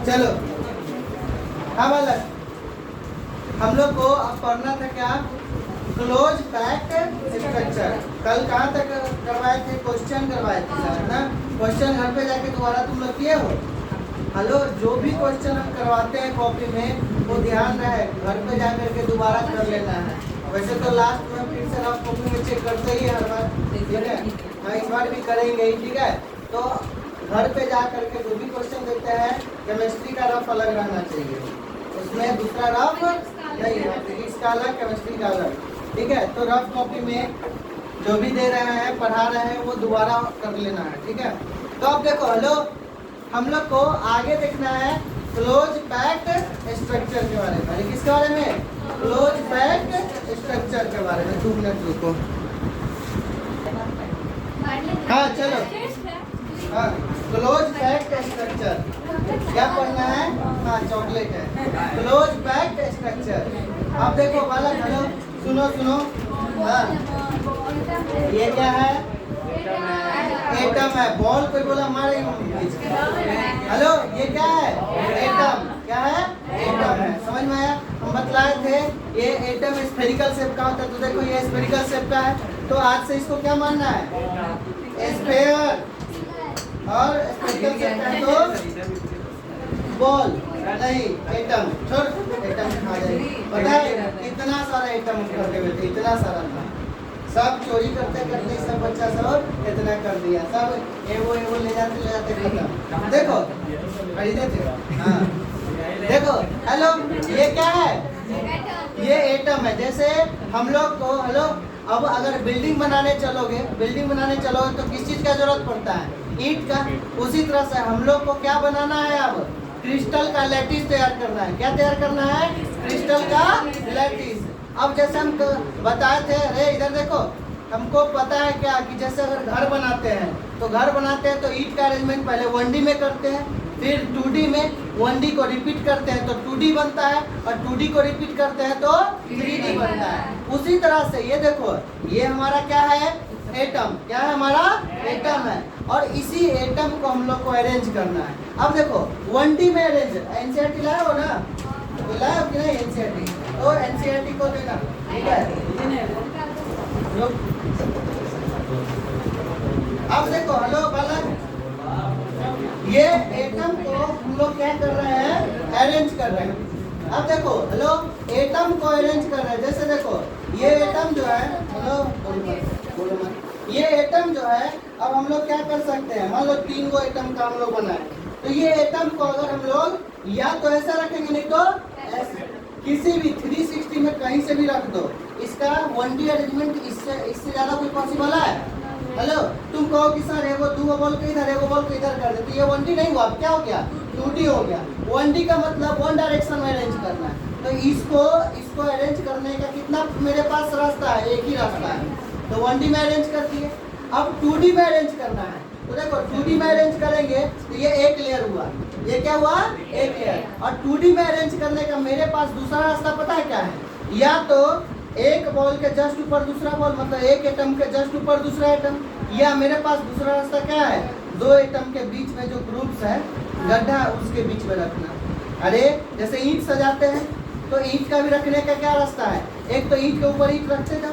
चलो हाँ बालक, हम लोग को अब पढ़ना था क्या, क्लोज पैक्ड स्ट्रक्चर। कल कहाँ तक करवाए थे, क्वेश्चन करवाए थे सर ना। क्वेश्चन घर पे जाके दोबारा तुम लोग किए हो। हेलो, जो भी क्वेश्चन हम करवाते हैं कॉपी में वो ध्यान रहे घर पे जा करके दोबारा कर लेना है। वैसे तो लास्ट में फिर से रफ कॉपी में चेक करते ही हर बार, ठीक है। हाँ, इस बार भी करेंगे ही, ठीक है। तो घर पे जा करके जो भी क्वेश्चन देते हैं केमिस्ट्री का रफ अलग रहना चाहिए, उसमें दूसरा रफ नहीं है, फिजिक्स का अलग, केमिस्ट्री का अलग, ठीक है। तो रफ कॉपी में जो भी दे रहे हैं पढ़ा रहे हैं वो दोबारा कर लेना है, ठीक है। तो अब देखो, हेलो, हम लोग को आगे देखना है क्लोज पैक्ड स्ट्रक्चर के बारे में। किसके बारे में? क्लोज पैक्ड स्ट्रक्चर के बारे में। 2 मिनट रुको। हाँ चलो, हाँ, क्लोज पैक्ड स्ट्रक्चर क्या पढ़ना है? हाँ, चॉकलेट है। Close packed structure. अब देखो बालक, हेलो, सुनो सुनो। हाँ, ये क्या है? एटम है। बॉल कोई बोला मारे। हेलो, ये क्या है? एटम। क्या है? एटम है। समझ में आया? हम बतलाए थे ये एटम स्फेरिकल शेप का होता है। तो देखो ये स्फेरिकल शेप का है, तो आज से इसको क्या मानना है? स्फेयर। और स्फेरिकल शेप का है तो बॉल नहीं, एटम। छोड़, एटम खा जाएगी। पता है इतना सारा एटम करते हुए थे, इतना सारा था। सब चोरी करते करते सब बच्चा सब इतना कर दिया, सब ये वो ले जाते खत्म। देखो खरीदे थे। हाँ देखो, हेलो, ये क्या है? ये एटम है। जैसे हम लोग को, हेलो, अब अगर बिल्डिंग बनाने चलोगे तो किस चीज का जरूरत पड़ता है? ईंट का। उसी तरह से हम लोग को क्या बनाना है? अब क्रिस्टल का लैटिस तैयार करना है। क्या तैयार करना है? क्रिस्टल का लैटिस। अब जैसे हम बताए थे, अरे इधर देखो, हमको पता है क्या कि जैसे अगर घर बनाते हैं तो ईंट का अरेंजमेंट पहले 1D में करते हैं, फिर 2D में 1D को रिपीट करते हैं तो 2D बनता है, और 2D को रिपीट करते हैं तो 3D बनता है। उसी तरह से ये देखो, ये हमारा क्या है? एटम। क्या है हमारा? एटम है। और इसी एटम को हम लोग को अरेंज करना है। अब देखो 1D में अरेंज, एनसीईआरटी लाए हो ना? लाए हो कि नहीं एनसीईआरटी? तो एनसीईआरटी को देना, ठीक है। अब देखो, हेलो बालक, ये एटम को हम लोग क्या कर रहे हैं? अरेंज कर रहे हैं। अब देखो, हेलो, एटम को अरेंज कर रहे हैं। जैसे देखो, ये एटम जो है, हेलो बोलो मत, ये एटम जो है, अब हम लोग क्या कर सकते हैं? मान लो 3 गो एटम का हम लोग बनाए, तो ये एटम को अगर हम लोग या तो ऐसा रखेंगे, नहीं तो ऐसे, किसी भी 360 में कहीं से भी रख दो। इसका 1D अरेंजमेंट इससे ज्यादा कोई पॉसिबल है? हेलो, तुम कहो कि सर एगो 2 बॉल को इधर, एगो बॉल को इधर कर दे, तो ये 1D नहीं हुआ, क्या हो गया? 2D हो गया। 1D का मतलब 1 डायरेक्शन में अरेंज करना है। तो इसको अरेंज करने का कितना मेरे पास रास्ता है? एक ही रास्ता है। तो 1D में अरेंज कर दिए। अब 2D में अरेंज करना है, तो देखो 2D में अरेंज करेंगे तो ये एक लेयर हुआ। ये क्या हुआ? एक लेयर। और 2D में अरेंज करने का मेरे पास दूसरा रास्ता पता है क्या है? या तो एक बॉल के जस्ट ऊपर दूसरा बॉल, मतलब एक एटम के जस्ट ऊपर दूसरा एटम, या मेरे पास दूसरा रास्ता क्या है? 2 एटम के बीच में जो ग्रुप्स है, गड्ढा, उसके बीच में रखना। अरे जैसे ईंट सजाते हैं तो ईंट का भी रखने का क्या रास्ता है? एक तो ईंट के ऊपर ईंट रखते जा,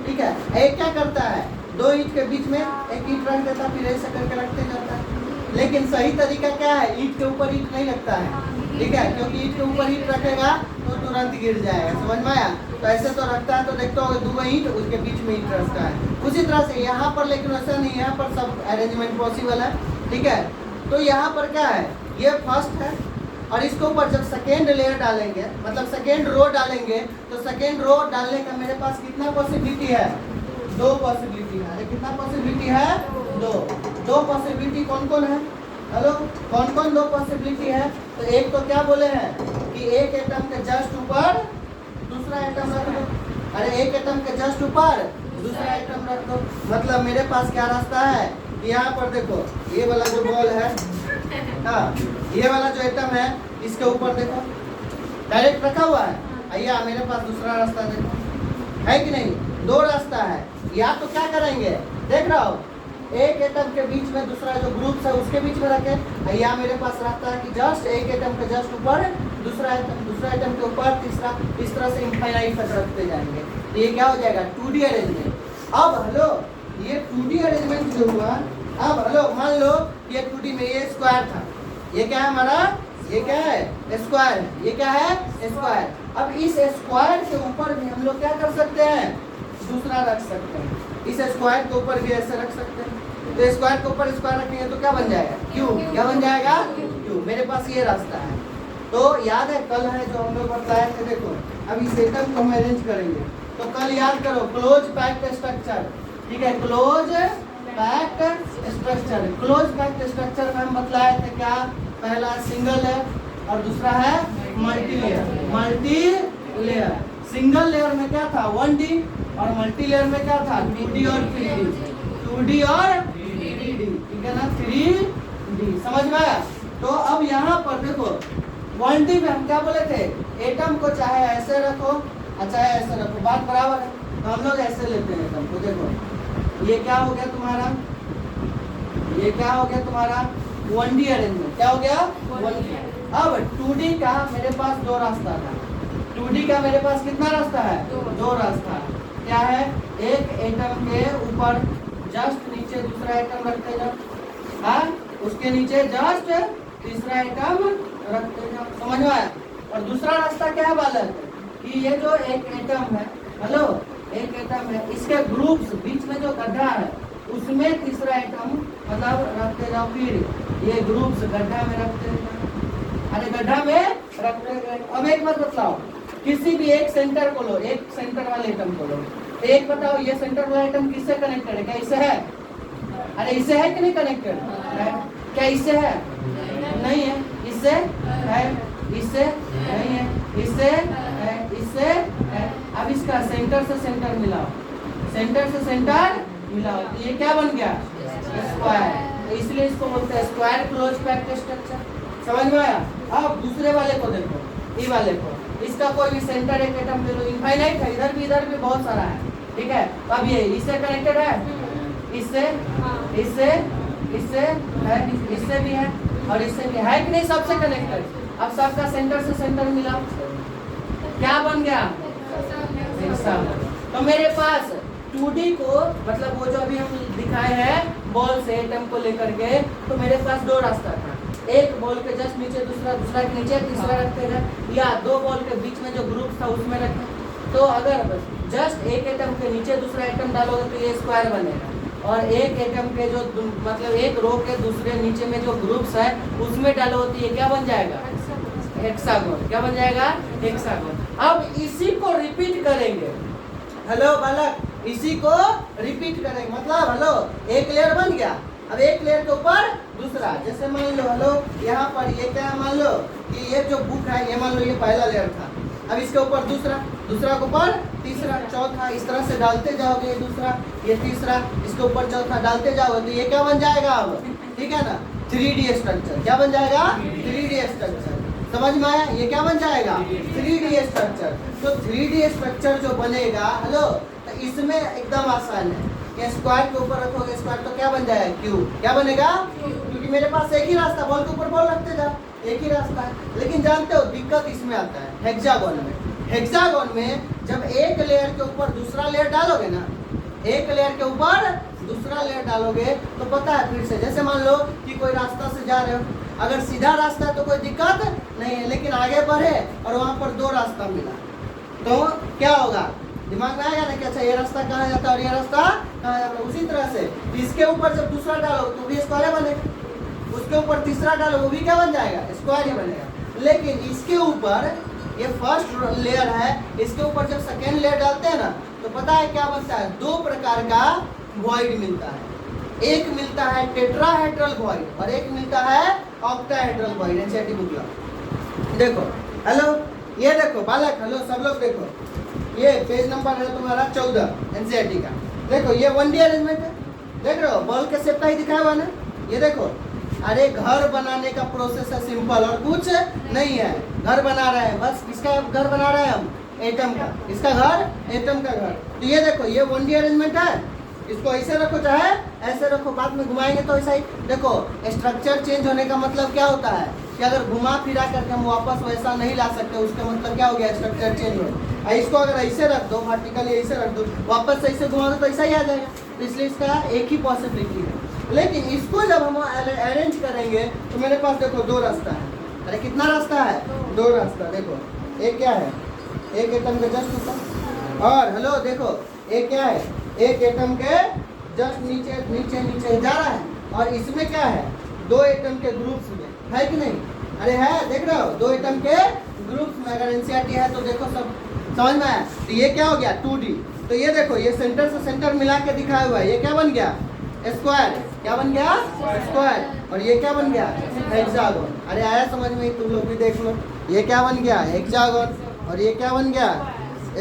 ठीक है। एक क्या करता है? 2 ईंट के बीच में एक ईंट रख देता, फिर ऐसे करके रखते जाता है। लेकिन सही तरीका क्या है? ईंट के ऊपर ईंट नहीं लगता है, ठीक है, क्योंकि ईंट के ऊपर ईंट रखेगा तो तुरंत गिर जाएगा। समझ में आया? तो ऐसे तो रखता है, तो देखते हो 2 ईंट, उसके बीच में ईंट रखता है। उसी तरह से यहाँ पर, लेकिन ऐसा नहीं, यहाँ पर सब अरेंजमेंट पॉसिबल है, ठीक है। तो यहाँ पर क्या है? ये फर्स्ट है, और इसके ऊपर जब सेकेंड लेयर डालेंगे, मतलब सेकेंड रो डालेंगे, तो सेकेंड रो डालने का मेरे पास कितना पॉसिबिलिटी है? 2 पॉसिबिलिटी है। कितना पॉसिबिलिटी है? 2 पॉसिबिलिटी कौन कौन है? हेलो, कौन कौन 2 पॉसिबिलिटी है? तो एक तो क्या बोले हैं कि एक एटम के जस्ट ऊपर दूसरा एटम रख दो। अरे एक एटम के जस्ट ऊपर दूसरा एटम रख दो, मतलब मेरे पास क्या रास्ता है? यहाँ पर देखो, ये वाला जो बॉल है, हाँ, ये वाला जो एटम है, इसके ऊपर देखो डायरेक्ट रखा हुआ है। भैया मेरे पास दूसरा रास्ता देखो, है कि नहीं? 2 रास्ता है। या तो क्या करेंगे? देख रहा हो, एक एटम के बीच में दूसरा जो ग्रुप है उसके बीच में रखे, यहाँ मेरे पास रहता है कि जस्ट एक एटम के जस्ट ऊपर दूसरा एटम के ऊपर तीसरा, इस तरह से इनफाइनाइट तक रखते जाएंगे। तो ये क्या हो जाएगा 2D अरेंजमेंट। अब हेलो ये 2D अरेंजमेंट जो हुआ, अब हेलो मान लो ये 2D में ये स्क्वायर था, ये क्या है हमारा, ये क्या है स्क्वायर, ये क्या है स्क्वायर। अब इस स्क्वायर के ऊपर भी हम लोग क्या कर सकते हैं, दूसरा रख सकते हैं, इस स्क्वायर के ऊपर भी ऐसे रख सकते हैं। तो स्क्वायर के ऊपर स्क्वायर रखेंगे तो क्या बन जाएगा क्यू, क्या बन जाएगा क्यू। मेरे पास ये रास्ता है। तो याद है कल है जो हम लोग बताए थे, देखो अब इस एटम को हम अरेंज करेंगे तो कल याद करो क्लोज पैक्ड स्ट्रक्चर, ठीक है, close packed structure. Close packed structure में हम बतलाए थे क्या, पहला सिंगल है और दूसरा है multi layer. Multi layer, single layer में क्या था 1D और मल्टी लेयर में क्या था 2D और 3D, 2D और 3D, ठीक है ना, 3D। समझ में आया। तो अब यहाँ पर देखो 1D में हम क्या बोले थे, एटम को चाहे ऐसे रखो चाहे ऐसे रखो, बात बराबर है। तो हम लोग ऐसे लेते हैं एटम को, देखो ये क्या हो गया तुम्हारा, ये क्या हो गया तुम्हारा 1D अरेंजमेंट, क्या हो गया 1D। अब 2D का मेरे पास दो रास्ता था, 2D का मेरे पास कितना रास्ता है, दो रास्ता है। क्या है, एक एटम के ऊपर जस्ट नीचे दूसरा एटम रखते जाओ, हाँ उसके नीचे जस्ट तीसरा एटम रखते जाओ, समझ में आया। और दूसरा रास्ता क्या है बालक, कि ये जो एक एटम है, हेलो एक एटम है, इसके ग्रुप्स बीच में जो गड्ढा है उसमें तीसरा एटम मतलब रखते जाओ, फिर ये ग्रुप्स गड्ढा में रखते जाओ, अरे गड्ढा में रखते गए। अब एक बात बताओ, किसी भी एक सेंटर को लो, एक सेंटर वाले एटम को लो, तो एक बताओ ये सेंटर वाला एटम किससे कनेक्टेड है, क्या इससे है, अरे इससे है कि नहीं कनेक्टेड है, क्या इससे है, नहीं है, इससे है, इससे नहीं है, इससे है, इससे है। अब इसका सेंटर से सेंटर मिलाओ, सेंटर से सेंटर मिलाओ, तो ये क्या बन गया स्क्वायर। तो इसलिए इसको बोलते हैं स्क्वायर क्लोज पैक्ड स्ट्रक्चर, समझ में आया। अब दूसरे वाले को देखो, ये वाले को, इसका कोई भी सेंटर एक एटम ले लो, इनफाइनाइट है, इधर भी बहुत सारा है, ठीक है। अब ये इससे कनेक्टेड है, इससे इससे इससे है, इससे भी है और इससे भी है कि नहीं, सबसे कनेक्टेड। अब सबका सेंटर से सेंटर मिलाओ, क्या बन गया हेक्सागन। तो मेरे पास 2D को मतलब वो जो अभी हम दिखाए हैं बॉल से एटम को लेकर के, तो मेरे पास दो रास्ता था, एक बॉल के जस्ट नीचे दूसरा, दूसरा के नीचे तीसरा रखते हैं, या दो बॉल के बीच में जो ग्रुप था उसमें रखें। तो अगर जस्ट एक एटम के नीचे दूसरा एटम डालोगे तो ये स्क्वायर बनेगा, और एक एटम के जो मतलब एक रो के दूसरे नीचे में जो ग्रुप्स है उसमें डालो तो ये क्या बन जाएगा हेक्सागोन, क्या बन जाएगा हेक्सागोन। अब इसी को रिपीट करेंगे, हेलो बालक, इसी को रिपीट करेंगे, मतलब हेलो एक लेयर बन गया, अब एक लेयर के ऊपर दूसरा, जैसे मान लो हेलो यहाँ पर ये क्या है, मान लो कि ये जो बुक है ये मान लो ये पहला लेयर था, अब इसके ऊपर दूसरा, दूसरा के ऊपर तीसरा, चौथा, इस तरह से डालते जाओगे, ये दूसरा, ये तीसरा, इसके ऊपर चौथा डालते जाओगे तो ये क्या बन जाएगा अब, ठीक है ना 3D स्ट्रक्चर, क्या बन जाएगा 3D स्ट्रक्चर, समझ में आया। ये क्या बन जाएगा 3D स्ट्रक्चर। तो 3D स्ट्रक्चर जो बनेगा हेलो, तो इसमें एकदम आसान है, ये स्क्वायर के ऊपर रखोगे स्क्वायर तो क्या बन जाएगा क्यूब, क्या बनेगा, क्योंकि मेरे पास एक ही रास्ता, बॉल के ऊपर बॉल रखते जाओ, एक ही रास्ता है। लेकिन जानते हो दिक्कत इसमें आता है हेक्सागोन में, हेक्सागोन में जब एक लेयर के ऊपर दूसरा लेयर डालोगे ना, एक लेयर के ऊपर दूसरा लेयर डालोगे तो पता है फिर से, जैसे मान लो कि कोई रास्ता से जा रहे हो, अगर सीधा रास्ता है तो कोई दिक्कत नहीं है, लेकिन आगे बढ़े और वहाँ पर दो रास्ता मिला तो क्या होगा, दिमाग में आएगा ना कि अच्छा ये रास्ता कहाँ जाता है और ये रास्ता कहाँ जाता है। उसी तरह से इसके ऊपर जब दूसरा डालो तो भी स्क्वायर बनेगा, उसके ऊपर तीसरा डालो वो भी क्या बन जाएगा स्क्वायर ही बनेगा। लेकिन इसके ऊपर ये फर्स्ट लेयर है, इसके ऊपर जब सेकेंड लेयर डालते हैं ना तो पता है क्या बनता है, दो प्रकार का वॉइड मिलता है, एक मिलता है टेट्राहेड्रल वॉइड और एक मिलता है ऑक्टाहेड्रल वॉइड। एनसीईआरटी बुक लो, देखो हेलो, ये देखो बालक, हेलो सब लोग देखो, ये पेज नंबर है तुम्हारा 14 एनसीईआरटी का। देखो ये 1D अरेंजमेंट है, देख रहे हो बॉल के शेप का ही दिखाया हुआ ना, ये देखो, अरे घर बनाने का प्रोसेस है सिंपल और कुछ नहीं है, घर बना रहे हैं बस, किसका घर बना रहे हैं हम, एटम का, इसका घर एटम का घर। तो ये देखो ये 1D अरेंजमेंट है, इसको ऐसे रखो चाहे ऐसे रखो, बाद में घुमाएंगे तो ऐसा ही। देखो स्ट्रक्चर चेंज होने का मतलब क्या होता है कि अगर घुमा फिरा करके हम वापस वैसा नहीं ला सकते, उसका मतलब क्या हो गया, स्ट्रक्चर चेंज हो। इसको अगर ऐसे रख दो, वर्टिकली ऐसे रख दो, वापस ऐसे घुमा दो तो ऐसा ही आ जाएगा। तो इसलिए इसका एक ही पॉसिबिलिटी है। लेकिन इसको जब हम अरेंज करेंगे तो मेरे पास देखो दो रास्ता है। अरे कितना रास्ता है, दो रास्ता। देखो एक क्या है, एक एटम के जस्ट ऊपर, और हेलो देखो एक क्या है, एक एटम के जस्ट नीचे नीचे नीचे जा रहा है, और इसमें क्या है, दो एटम के ग्रुप्स में है कि नहीं। अरे है, देख रहे हो, दो एटम के ग्रुप्स में। अगर एनसीईआरटी है तो देखो सब समझ में आया। तो ये क्या हो गया 2D। तो ये देखो ये सेंटर से सेंटर मिला के दिखाया हुआ है, ये क्या बन गया, स्क्वायर। क्या बन गया, स्क्वायर। और ये क्या बन गया, हेक्सागोन। अरे आया समझ में, तुम लोग भी देख लो, ये क्या बन गया, हेक्सागोन, और ये क्या बन गया,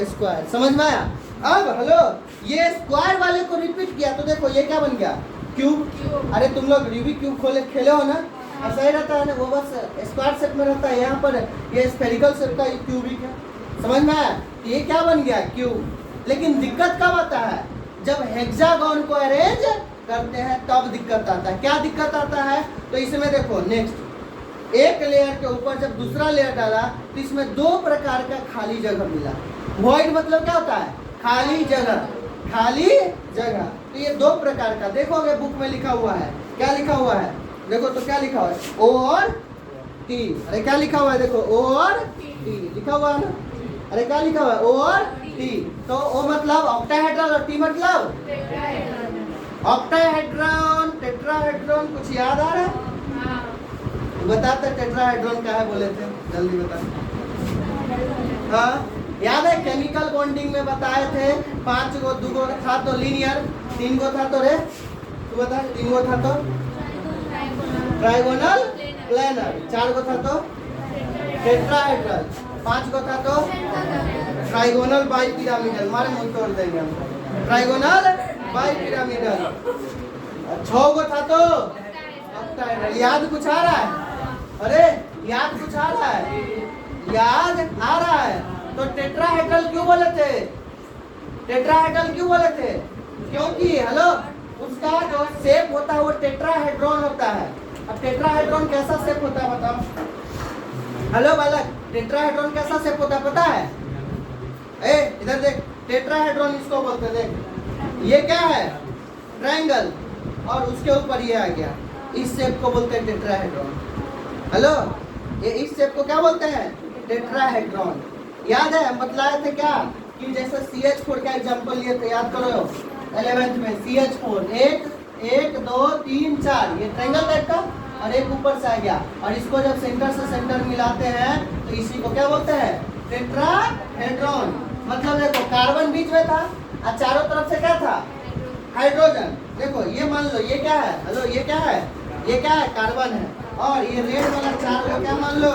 स्क्वायर। समझ में आया। अब हेलो ये स्क्वायर वाले को रिपीट किया तो देखो ये क्या बन गया, क्यूब। अरे तुम लोग रूबिक क्यूब खेले हो ना, ऐसा ही रहता है ना, वो बस स्क्वायर शेप में रहता है। यहाँ पर ये स्फेरिकल शेप का क्यूबिक है। समझ में आया। ये क्या बन गया, क्यूब। लेकिन दिक्कत कब आता है, जब हेक्सागोन को अरेंज करते हैं तब दिक्कत आता है। क्या दिक्कत आता है, तो इसमें देखो नेक्स्ट एक लेयर के ऊपर जब दूसरा लेयर डाला तो इसमें दो प्रकार का खाली जगह मिला। वॉइड मतलब क्या होता है, खाली जगह, खाली जगह। तो ये दो प्रकार का देखोगे बुक में लिखा हुआ है। क्या लिखा हुआ है, देखो तो क्या लिखा हुआ है, ओ और टी। अरे क्या लिखा हुआ है, देखो ओ और टी लिखा हुआ है ना। अरे क्या लिखा हुआ है, ओ और टी। तो ओ मतलब ऑक्टाहेड्रल और टी मतलब ऑक्टाहेड्रॉन, टेट्राहेड्रॉन। कुछ याद आ रहा है, बताते टेट्राहेड्रॉन क्या है बोले थे, जल्दी बता। हाँ याद है, केमिकल बॉन्डिंग में बताए थे 5 गो, 2 गो था तो लीनियर, 3 गो था तो रे तू बता, 3 गो था तो ट्राइगोनल प्लेनर, 4 गो था तो टेट्राहेड्रल, 5 गो था तो ट्राइगोनल बाइपिरामिडल। मारे मुंह तोड़ देंगे हम, ट्राइगोनल बाइपिरामिडल। 6 गो था तो ऑक्टाहेड्रल। याद कुछ आ रहा है, अरे याद कुछ आ रहा है, याद आ रहा है। तो टेट्राहेड्रल क्यों बोले थे, टेट्राहेड्रल क्यों बोले थे, क्योंकि हेलो उसका जो शेप होता है वो टेट्राहेड्रॉन होता है। अब टेट्राहेड्रॉन कैसा शेप होता है बताओ, हेलो बालक, टेट्राहेड्रॉन कैसा शेप होता है पता है। ए इधर देख, टेट्राहेड्रॉन इसको बोलते हैं। देख ये क्या है, ट्रायंगल, और उसके ऊपर ये आ गया, इस शेप को बोलते हैं टेट्राहेड्रॉन। हेलो ये इस शेप को क्या बोलते हैं, टेट्राहेड्रॉन। याद है हम बतलाए थे क्या कि जैसे CH4 का एग्जांपल लिए थे, याद करो 11th में। CH4 1 2 3 4 ये ट्रायंगल टाइप का, और एक ऊपर से आ गया, और इसको जब सेंटर से सेंटर मिलाते हैं तो इसी को क्या बोलते हैं, टेट्राहेड्रॉन। मतलब देखो कार्बन बीच में था और चारों तरफ से क्या था, हाइड्रोजन। देखो ये मान लो ये क्या है, हेलो ये क्या है, ये क्या है, कार्बन है। और ये रेड वाला 4 को क्या मान लो,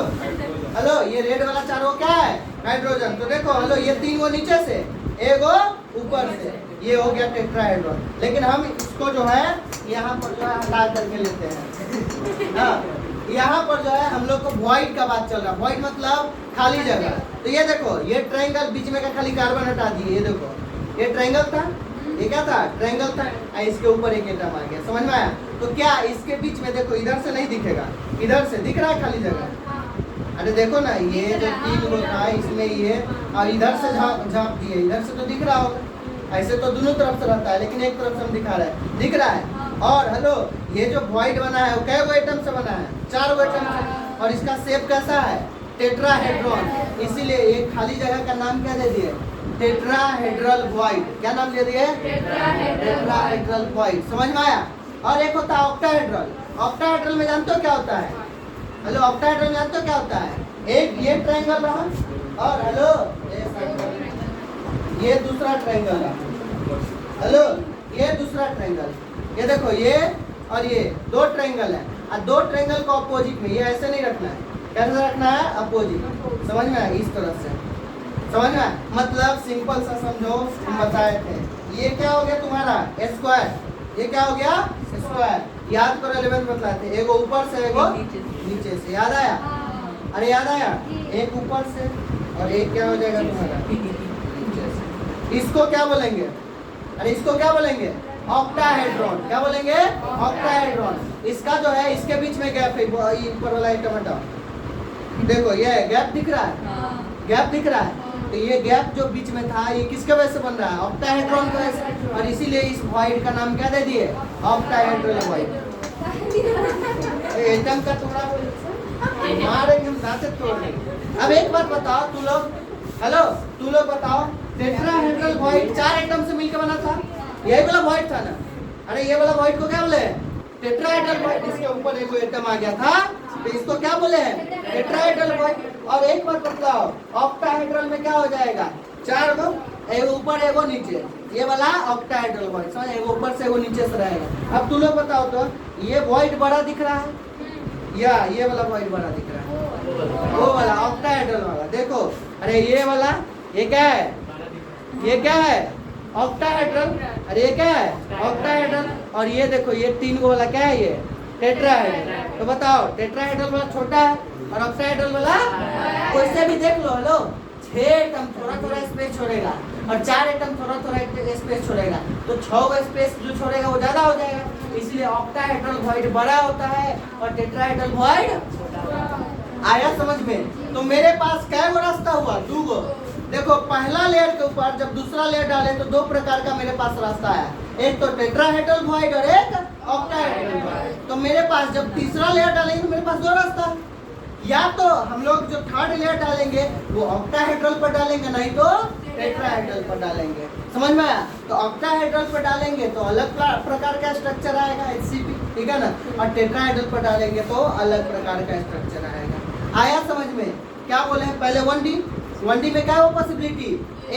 हेलो ये रेड वाला 4 को क्या है, हाइड्रोजन। तो देखो हेलो ये 3 गो नीचे से, एक गो ऊपर से, ये हो गया टेट्राहेड्रॉन। लेकिन हम इसको जो है यहाँ पर जो है हटा करके लेते हैं। हाँ यहाँ पर जो है हम लोग को वॉइड का बात चल रहा है। वॉइड मतलब खाली जगह। तो ये देखो ये ट्रायंगल, बीच में का खाली कार्बन हटा दिए। ये देखो ये ट्रायंगल था, ये क्या था, ट्रायंगल था, इसके ऊपर एक एटम आ गया। समझ में आया। तो क्या इसके बीच में देखो इधर से नहीं दिखेगा, इधर से दिख रहा है खाली जगह। अरे देखो ना ये जो 3 गो था इसमें ये, और इधर से झाँप दिए, इधर से तो दिख रहा होगा। ऐसे तो दोनों तरफ से रहता है, लेकिन एक तरफ से हम दिखा रहे हैं, दिख रहा है। और हेलो ये जो वॉइड बना है वो कै गो एटम से बना है, 4 गो एटम से। और इसका शेप कैसा है, टेट्राहेड्रॉन। इसीलिए एक खाली जगह का नाम क्या दे दिए, टेट्राहेड्रल वॉइड। क्या नाम दे दिए, टेट्राहेड्रल वॉइड। समझ में आया। और एक होता है ऑक्टाहेड्रल। ऑक्टाहेड्रल में जानते हो क्या होता है, हेलो ऑक्टाहेड्रल में जानते हो क्या होता है, एक ये ट्रायंगल रहा, और हेलो ये दूसरा ट्रायंगल रहा, हेलो ये दूसरा ट्रायंगल। ये देखो ये और ये 2 ट्रायंगल है, और 2 ट्रायंगल को अपोजिट में, ये ऐसे नहीं रखना है, कैसे रखना है, अपोजिट। समझ में आया, इस तरह से। समझ में आया, मतलब सिंपल सा समझो, हम बताए थे। ये क्या हो गया तुम्हारा स्क्वायर, ये क्या हो गया स्क्वायर। याद करो 11th में बताए थे, एक ऊपर से एक नीचे से। याद आया, अरे याद आया, एक ऊपर से और एक क्या हो जाएगा तुम्हारा नीचे से। इसको क्या बोलेंगे, अरे इसको क्या बोलेंगे, ऑक्टाहेड्रॉन। क्या बोलेंगे? ऑक्टाहेड्रॉन। इसका जो है इसके बीच में गैप है, ऊपर वाला आइटम हटाओ। देखो ये गैप दिख रहा है, गैप दिख रहा है। तो ये गैप जो बीच में था ये किसके वजह से बन रहा है? ऑक्टाहेड्रॉन की वजह से। और इसीलिए इस वॉइड का नाम क्या दे दिए? Octahedral void. एटम का टुकड़ा मारेंगे हम, दांत तोड़ेंगे। अब एक बात बताओ तू लोग, हेलो तू लोग बताओ, टेट्राहेड्रल वॉइड 4 एटम से मिलकर बना था, यही वाला वॉइड था ना? अरे ये वाला वॉइड को क्या बोले? Tetrahedral void. इसके ऊपर एक एटम आ गया था तो इसको क्या बोले हैं? Tetrahedral void. और एक बात बताओ, ऑक्टाहेड्रल में क्या हो जाएगा? 4 गो, एगो ऊपर एगो नीचे, ये वाला ऑक्टाहेड्रल वॉइड। समझ? एगो ऊपर से एगो नीचे से रहेगा। अब तू लोग बताओ तो ये वॉइड बड़ा दिख रहा है या ये वाला वॉइड बड़ा दिख रहा है? वो वाला ऑक्टाहेड्रल वाला। देखो अरे ये वाला, ये क्या है? ये क्या है? ऑक्टाहेड्रल। अरे ये क्या है? ऑक्टाहेड्रल। और ये देखो ये 3 गो वाला क्या है? ये टेट्राहेड्रल। तो बताओ टेट्राहेड्रल वाला छोटा है और ऑक्टाहेड्रल वाला वैसे भी देख लो। हेलो 6 एटम थोड़ा थोड़ा स्पेस छोड़ेगा और 4 एटम थोड़ा थोड़ा स्पेस छोड़ेगा, तो 6 गो स्पेस जो छोड़ेगा वो ज्यादा हो जाएगा। इसलिए ऑक्टाहेड्रल वॉइड बड़ा होता है और टेट्राहेड्रल वॉइड। आया समझ में? तो मेरे पास क्या गो रास्ता हुआ? 2 गो। देखो पहला लेयर के ऊपर जब दूसरा लेयर डाले तो 2 प्रकार का मेरे पास रास्ता आया, एक तो टेट्राहेड्रल वॉइड और एक ऑक्टाहेड्रल वॉइड। तो मेरे पास जब तीसरा लेयर डालेंगे तो मेरे पास 2 रास्ता, या तो हम लोग जो 3rd लेयर डालेंगे वो ऑक्टाहेड्रल पर डालेंगे, नहीं तो टेट्राहेड्रल पर डालेंगे। समझ में आया? तो ऑक्टाहेड्रल पर डालेंगे तो अलग प्रकार का स्ट्रक्चर आएगा HCP, ठीक है ना? और टेट्राहेड्रल पर डालेंगे तो अलग प्रकार का स्ट्रक्चर आएगा। आया समझ में? क्या बोले हैं? पहले 1D, 1D में क्या हो पॉसिबिलिटी?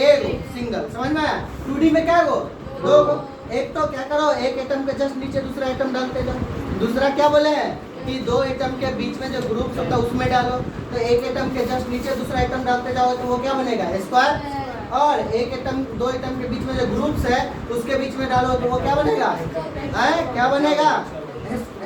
एगो सिंगल। समझ में आया? 2D में क्या हो? 2 गो। एक तो क्या करो, एक एटम के जस्ट नीचे दूसरा एटम डालते जाओ। दूसरा क्या बोले हैं कि 2 एटम के बीच में जो ग्रुप होता है उसमें डालो, तो एक एटम के जस्ट नीचे दूसरा एटम डालते जाओ तो वो क्या बनेगा? स्क्वायर। और एक एटम 2 एटम के बीच में जो ग्रुप्स है उसके बीच में डालो तो वो क्या बनेगा? क्या बनेगा?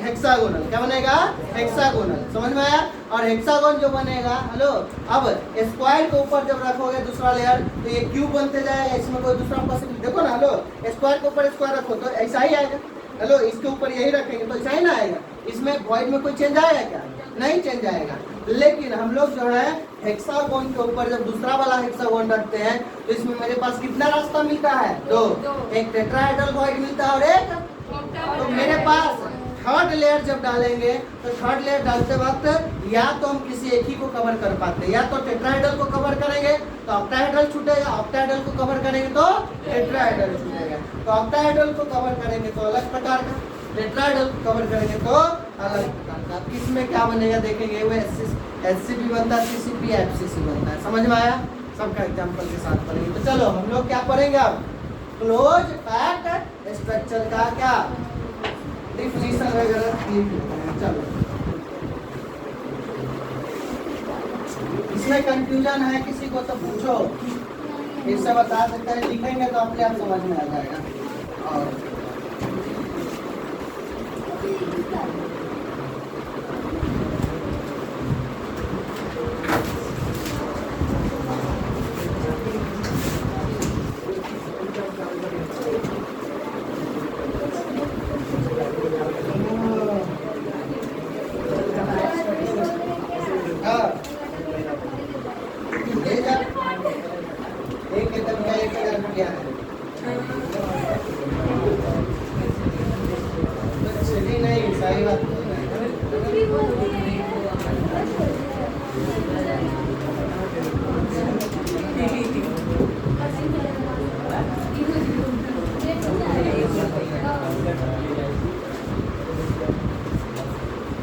हेक्सागोनल। क्या बनेगा? हेक्सागोनल। समझ में आया? और हेक्सागोन जो बनेगा, हेलो अब स्क्वायर के ऊपर जब रखोगे दूसरा लेयर तो ये क्यूब बनते जाएगा, इसमें कोई दूसरा पॉसिबिलिटी। देखो ना, हेलो स्क्वायर के ऊपर स्क्वायर रखो तो ऐसा ही आएगा। हेलो इसके ऊपर यही रखेंगे तो ऐसा ही ना आएगा। इसमें वॉइड में कोई चेंज आएगा क्या? नहीं चेंज आएगा। लेकिन हम लोग जो है हेक्सागोन के ऊपर जब दूसरा वाला हेक्सागोन रखते हैं तो इसमें मेरे पास कितना रास्ता मिलता है? 2। एक टेट्राहेड्रल वॉइड मिलता है और एक, तो मेरे पास 3rd लेयर जब डालेंगे तो 3rd लेयर डालते वक्त या तो हम किसी एक ही को कवर कर पाते हैं, या तो टेट्राहेड्रल को कवर करेंगे तो ऑक्टाहेड्रल छूटेगा, ऑक्टाहेड्रल को कवर करेंगे तो टेट्राहेड्रल छूटेगा। तो ऑक्टाहेड्रल को कवर करेंगे तो अलग प्रकार का, टेट्राहेड्रल को कवर करेंगे तो अलग प्रकार का। किसमें क्या बनेगा देखेंगे, वो HCP बनता है, CCP FCC बनता है। समझ में आया? सबका एग्जाम्पल के साथ पढ़ेंगे। तो चलो हम लोग क्या पढ़ेंगे अब? क्लोज पैक्ड स्ट्रक्चर का क्या डिफिनीशन वगैरह लिख लेते हैं। चलो इसमें कंफ्यूजन है किसी को तो पूछो, फिर से बता सकते हैं। लिखेंगे तो अपने आप समझ में आ जाएगा। और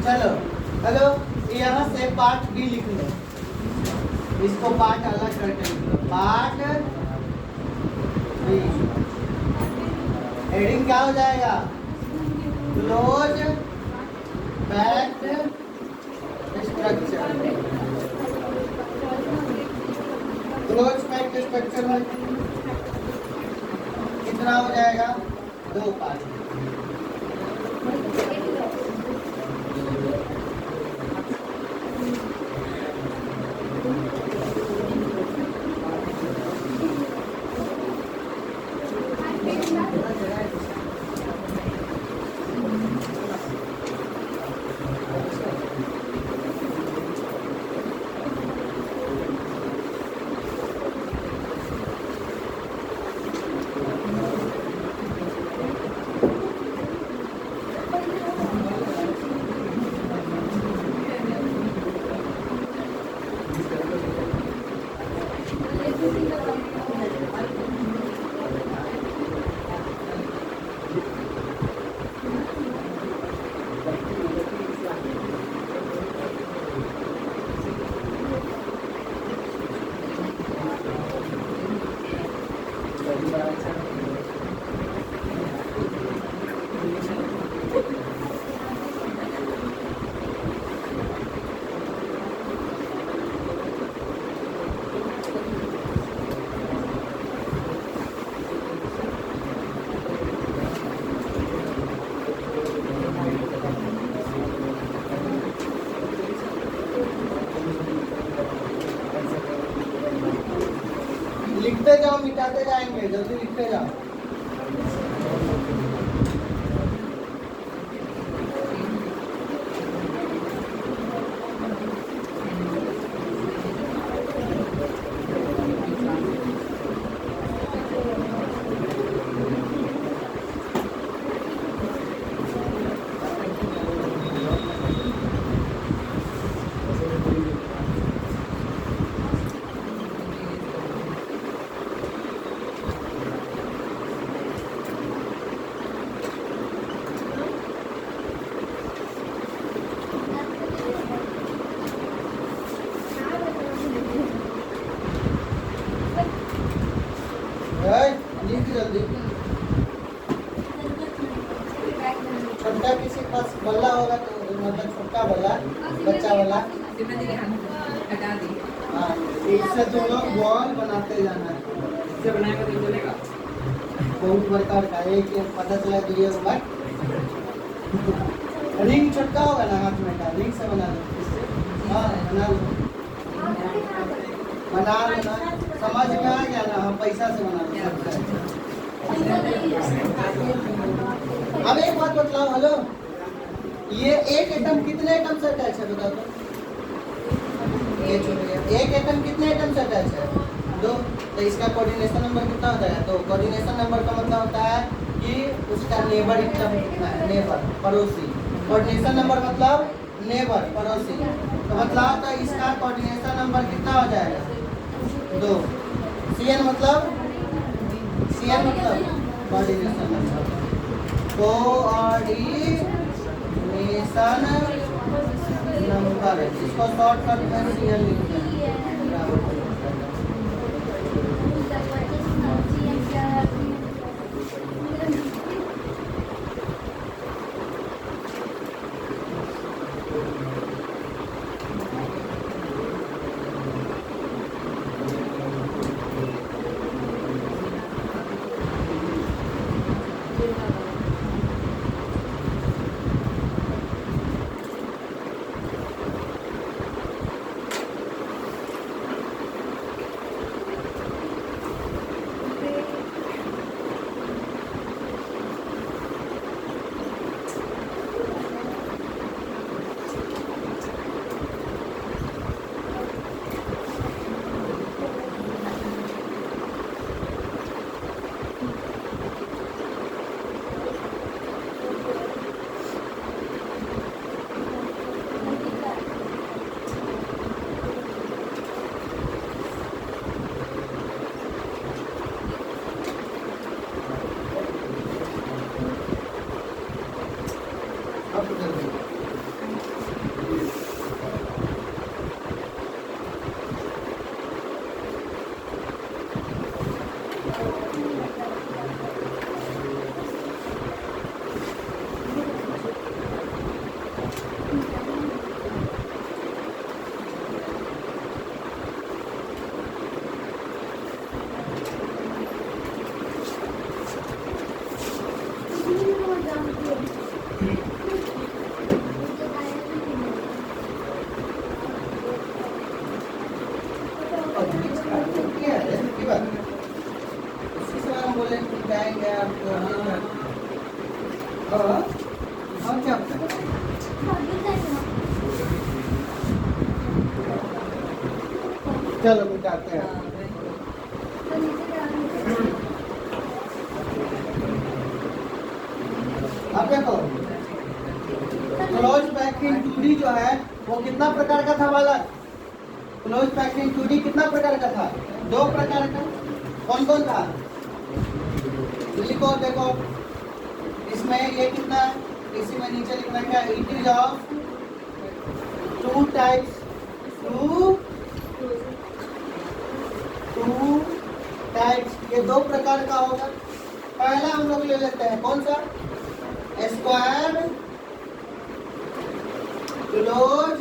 चलो हेलो यहाँ से पार्ट बी लिख लो, इसको पार्ट अलग करके लिख लो। पार्ट बी हेडिंग क्या हो जाएगा? Close packed structure. Close packed structure में कितना हो जाएगा? 2 पार्ट। करते जाएंगे, जल्दी लिखते जाओ। लिख जल्दी। छोटा किसी के पास बल्ला होगा तो मतलब छोटा बल्ला, बच्चा वाला, हाँ, इससे तुम लोग बॉल बनाते जाना है। इससे बनाएगा तो चलेगा। बहुत प्रकार का, एक पता चला कि ये होगा रिंग छोटा होगा ना हाथ में का, रिंग से बना लो। हाँ बना लो, बना लो, समझ में आ गया ना। हाँ पैसा से बना लो। अब एक बात बतलाओ, हेलो, ये एक एटम कितने एटम से अटैच है बताओ तो? ये छूट गया। एक एटम कितने एटम से अटैच है? 2। तो इसका कोऑर्डिनेशन नंबर कितना होता है? तो कोऑर्डिनेशन नंबर का मतलब होता है कि उसका नेबर एटम कितना है, नेबर पड़ोसी। कोऑर्डिनेशन नंबर मतलब नेबर पड़ोसी, तो मतलब तो इसका कोऑर्डिनेशन नंबर कितना हो जाएगा? 2। CN मतलब कोऑर्डिनेशन नंबर, कोऑर्डिनेशन नंबर, इसको शॉर्टकट में CN लिखते हैं। चलो मिटाते हैं। अब देखो क्लोज पैकिंग 2D जो है वो कितना प्रकार का था वाला? क्लोज पैकिंग 2D कितना प्रकार का था? 2 प्रकार का। कौन कौन था? लिखो, देखो इसमें ये कितना है, इसी में नीचे लिखना क्या? It is of 2 types, 2 types, ये 2 प्रकार का होगा। पहला हम लोग ले लेते हैं कौन सा? Square close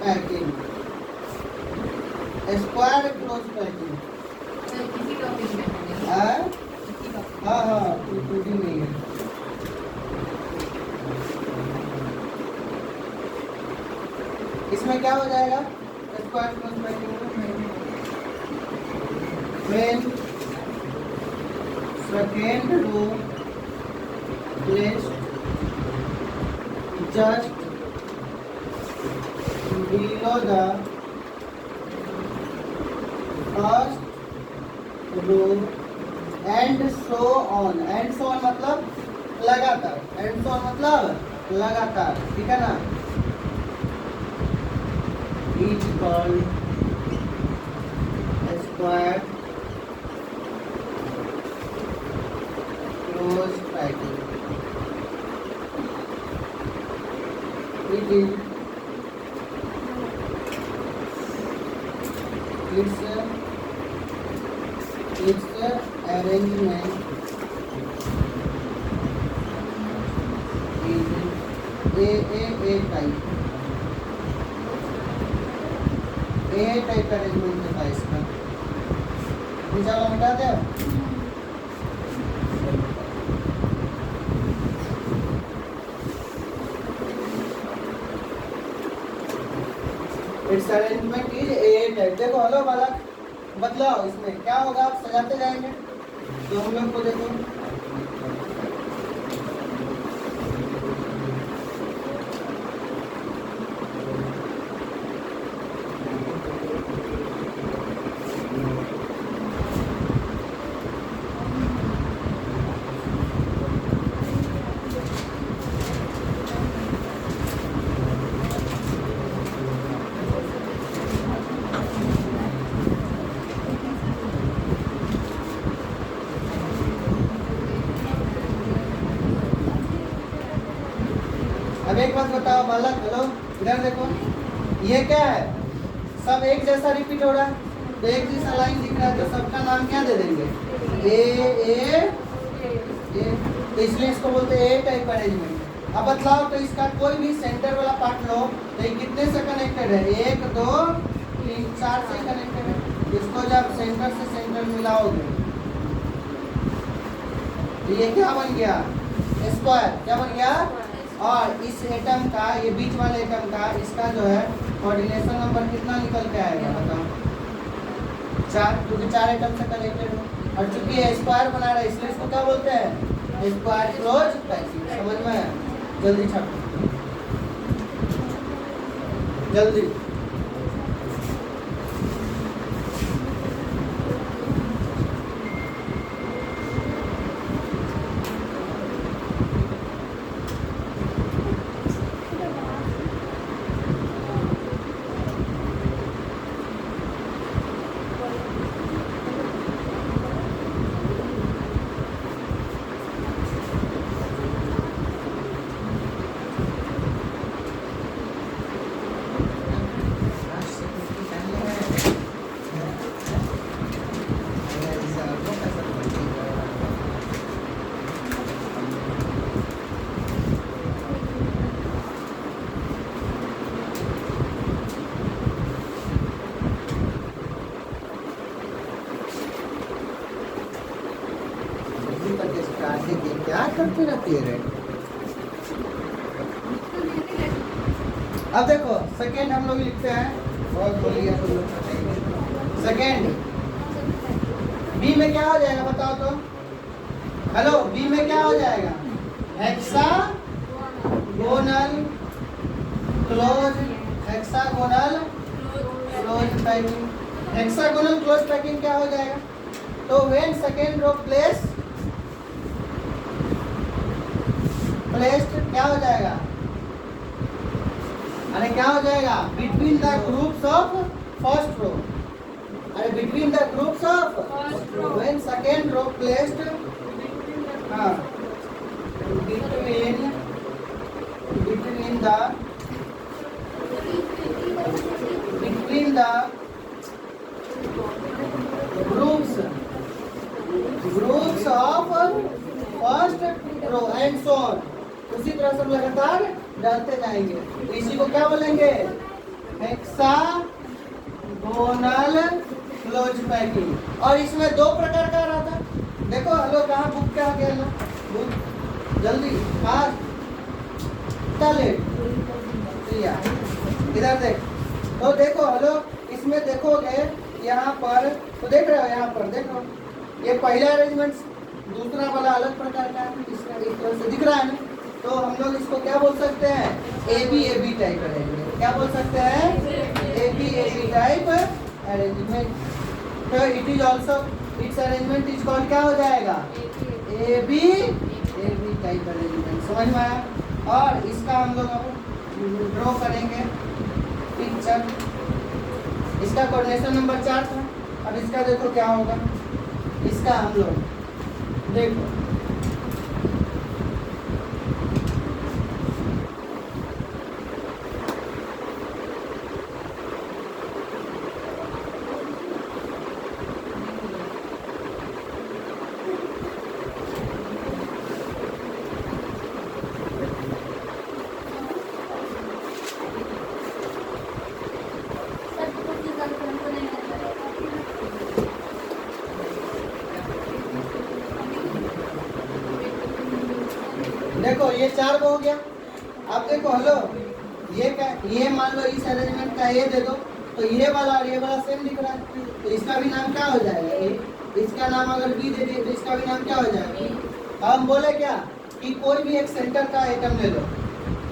packing, square close packing. हाँ हाँ 2D नहीं है। इसमें क्या हो जाएगा? स्क्वायर क्लोज पैकिंग में second row placed just below the first row and so on मतलब लगातार, and so on मतलब लगातार, ठीक है ना? is called square close packing. It is its arrangement is A type. A type arrangement है इसका। चलो मिटा दे। It's arrangement is a type. देखो हेलो बालक, बदलाव इसमें क्या होगा, आप सजाते जाएंगे तो हम लोग को देखो अब एक बात बताओ बालक, हेलो इधर देखो, ये क्या है, सब एक जैसा रिपीट हो रहा है, तो एक जैसा लाइन दिख रहा है, तो सबका नाम क्या दे देंगे, ए तो इसलिए इसको बोलते हैं ए टाइप अरेंजमेंट। अब बतलाओ तो इसका कोई भी सेंटर वाला पार्ट लो तो ये कितने से कनेक्टेड है, 1 2 3 4 से कनेक्टेड है। इसको जब सेंटर से सेंटर मिलाओगे तो ये क्या बन गया, स्क्वायर, क्या बन गया। और इस एटम का, ये बीच वाले एटम का, इसका जो है कोऑर्डिनेशन नंबर कितना निकल के आएगा बताओ, 4, क्योंकि 4 एटम से कनेक्टेड है। और चूंकि ये स्क्वायर बना रहा है इसलिए इसको क्या बोलते हैं, स्क्वायर क्लोज पैकिंग। समझ में आया? जल्दी छापो, जल्दी। क्या करते रहती है रे। अब देखो सेकेंड हम लोग लिखते हैं, बहुत बोलिए तुम लोग। सेकेंड बी में क्या हो जाएगा बताओ तो, हेलो बी में क्या हो जाएगा, hexagonal close, hexagonal close packing. Hexagonal close packing क्या हो जाएगा, तो व्हेन सेकेंड रो प्लेस्ड क्या हो जाएगा, अरे क्या हो जाएगा, between the groups of first row, अरे between the groups of when second row placed, हाँ between the groups of first row and so on. उसी तरह से हम लगातार डालते जाएंगे, तो इसी को क्या बोलेंगे, हेक्सागोनल क्लोज पैकिंग। और इसमें 2 प्रकार का रहा था, देखो हेलो कहाँ बुक क्या गया ना, बुक जल्दी फास्ट इधर देख, तो देखो हेलो इसमें देखोगे यहाँ पर, तो देख रहे हो यहाँ पर देखो, ये पहला अरेंजमेंट दूसरा वाला अलग प्रकार का है, इसका एक तरह से दिख रहा है ना। तो हम लोग इसको क्या बोल सकते हैं, ए बी टाइप अरेंजमेंट। क्या बोल सकते हैं, ए बी टाइप अरेंजमेंट। तो it is also, it's arrangement is called, क्या हो जाएगा, ए बी टाइप अरेंजमेंट। समझ में आया। और इसका हम लोग अब ड्रॉ करेंगे पिक्चर। इसका कोऑर्डिनेशन नंबर 4 था। अब इसका देखो क्या होगा, इसका हम लोग देखो देखो ये 4 को हो गया। अब देखो हेलो, ये क्या, ये मान लो इस अरेंजमेंट का ये दे दो, तो ये वाला और ये वाला सेम दिख रहा है, तो इसका भी नाम क्या हो जाएगा, ए। इसका नाम अगर बी दे दिए तो इसका भी नाम क्या हो जाएगा। अब हम बोले क्या कि कोई भी एक सेंटर का आइटम ले लो।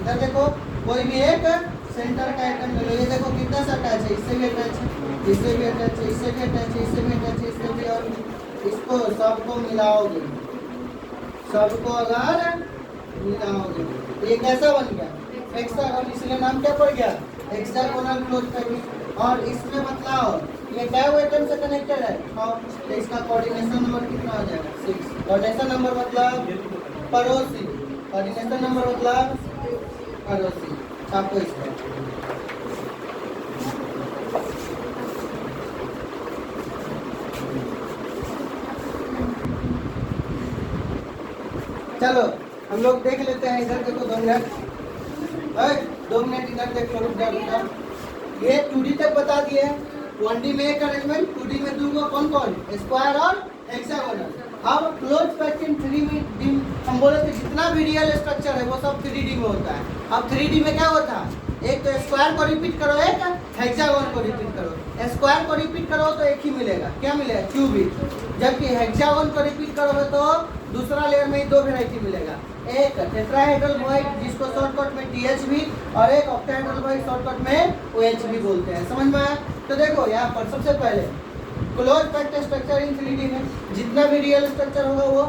इधर देखो, कोई भी एक सेंटर का आइटम ले लो। ये देखो कितना सा अटैच है, इससे भी अटैच है, इससे भी अटैच है, इससे भी अटैच है, इससे भी अटैच है, इससे भी। और इसको सबको मिलाओगे, सबको अगर मिलाओगे तो ये कैसा बन गया, हेक्सागोन। इसलिए नाम क्या पड़ गया, हेक्सागोनल क्लोज पैकेज। और इसमें बतलाओ ये क्या आइटम से कनेक्टेड है, तो इसका कोऑर्डिनेशन नंबर कितना हो जाएगा, 6। कोऑर्डिनेशन नंबर मतलब पड़ोसी, कोऑर्डिनेशन नंबर मतलब पड़ोसी। छापो इसको। चलो हम लोग देख लेते हैं। इधर देखो 2 मिनट, 2 मिनट इधर देखो, रुक जा। ये 2D तक बता दिए। 1D में एक अरेंजमेंट, 2D में दूंगा कौन कौन, स्क्वायर और हेक्सागोनल। अब क्लोज पैकिंग 3D हम बोले थे जितना भी रियल स्ट्रक्चर है वो सब 3D में होता है। अब 3D में क्या होता है, एक तो स्क्वायर को रिपीट करो, एक हेक्सागोन को रिपीट करो। स्क्वायर को रिपीट करो तो एक ही मिलेगा, क्या मिलेगा, क्यूबिक। जबकि हेक्सागोन को रिपीट करोगे तो दूसरा लेयर में ही 2 वेराइटी मिलेगा, एक टेट्राहेड्रल वॉइड जिसको शॉर्टकट में THV और एक ऑक्टाहेड्रल वॉइड शॉर्टकट में OHV बोलते हैं। समझ में आया। तो देखो यहाँ पर सबसे पहले close packed structure in 3D में जितना भी रियल स्ट्रक्चर होगा वो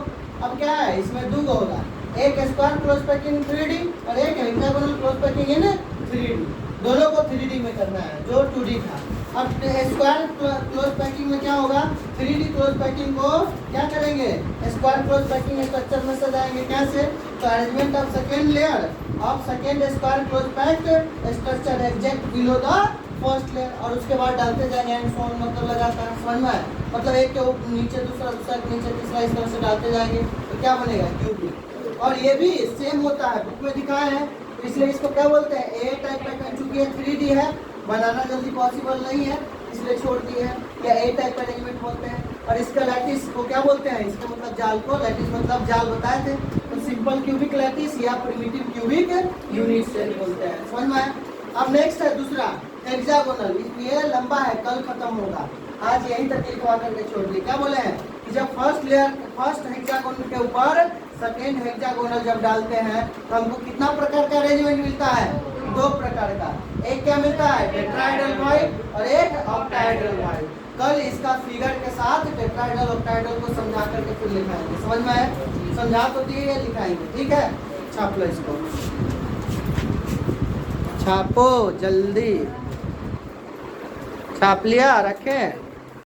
अब क्या है, इसमें 2 होगा, एक स्क्वायर क्लोज पैकिंग 3D और एक hexagonal close packing in 3D। दोनों को 3D में करना है जो 2D था। अब स्क्वायर क्लोज पैकिंग में क्या होगा, 3D क्लोज पैकिंग को क्या करेंगे, स्क्वायर क्लोज पैकिंग स्ट्रक्चर में सजाएंगे। कैसे, तो arrangement of second layer of second square close packed structure exact below the first layer. और उसके बाद डालते जाएंगे एंड सो ऑन, मतलब लगातार। समझ में आया, मतलब एक के नीचे दूसरा, दूसरा के नीचे तीसरा, इस तरह से डालते जाएंगे तो क्या बनेगा, क्यूबिक। और ये भी सेम होता है, बुक में दिखाया है, इसलिए इसको क्या बोलते हैं, ए टाइप का। चूंकि ये 3D है, बनाना जल्दी पॉसिबल नहीं है इसलिए छोड़ दिए हैं, या ए टाइप अरेंजमेंट बोलते हैं। और इसका लैटिस को क्या बोलते हैं, इसका मतलब जाल को, लैटिस मतलब जाल बताए थे, तो सिंपल क्यूबिक लैटिस या प्रिमिटिव क्यूबिक यूनिट सेल बोलते हैं। समझ में आया। अब नेक्स्ट है दूसरा हेक्सागोनल। ये लंबा है, कल खत्म होगा, आज यहीं तक लिखवा करके छोड़ दिए। क्या बोले हैं कि जब फर्स्ट लेयर, फर्स्ट हेक्सागोनल के ऊपर सेकेंड हेक्सागोनल जब डालते हैं तो हमको कितना प्रकार का अरेंजमेंट मिलता है, 2 प्रकार का। एक क्या मिलता है, टेट्राहेड्रल वॉइड और एक ऑक्टाहेड्रल वॉइड। कल इसका फिगर के साथ टेट्राहेड्रल ऑक्टाहेड्रल को समझा करके फिर लिखाएंगे। समझ में आया, समझा तो दिए, लिखाएंगे, ठीक है। छाप लो इसको, छापो जल्दी, छाप लिया, रखें।